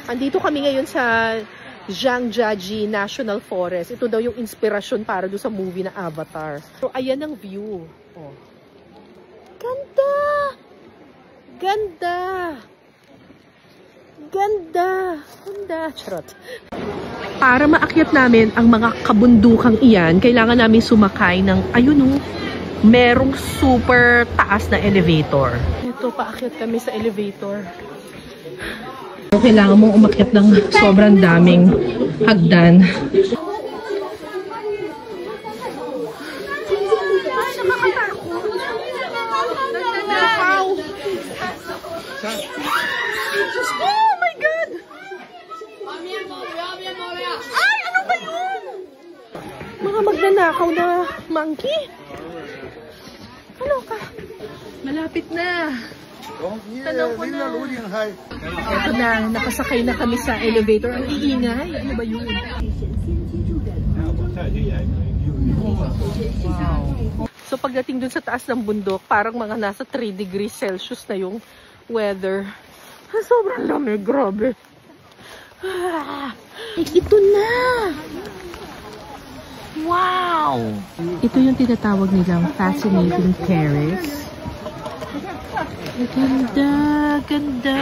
Andito kami ngayon sa Zhangjiajie National Forest. Ito daw yung inspirasyon para doon sa movie na Avatar. So, ayan ang view. Oh. Ganda! Ganda! Ganda! Ganda! Charot. Para maakyat namin ang mga kabundukang iyan, kailangan namin sumakay ng, ayun oh, merong super taas na elevator. Ito, paakyat kami sa elevator. Kailangan mong umakyat ng sobrang daming hagdan. Oh my God! Ay, ano ba yun? Mga magnanakaw na monkey? Ano ka? Malapit na. Tanong ko na. Ito na, nakasakay na kami sa elevator. Ang iingay. Ano ba yun? Wow. So pagdating dun sa taas ng bundok, parang mga nasa 3 degrees Celsius na yung weather. Sobrang lamig, grabe. Ito na! Wow! Ito yung tinatawag nilang Fascinating Terrace. Ganda! Ganda!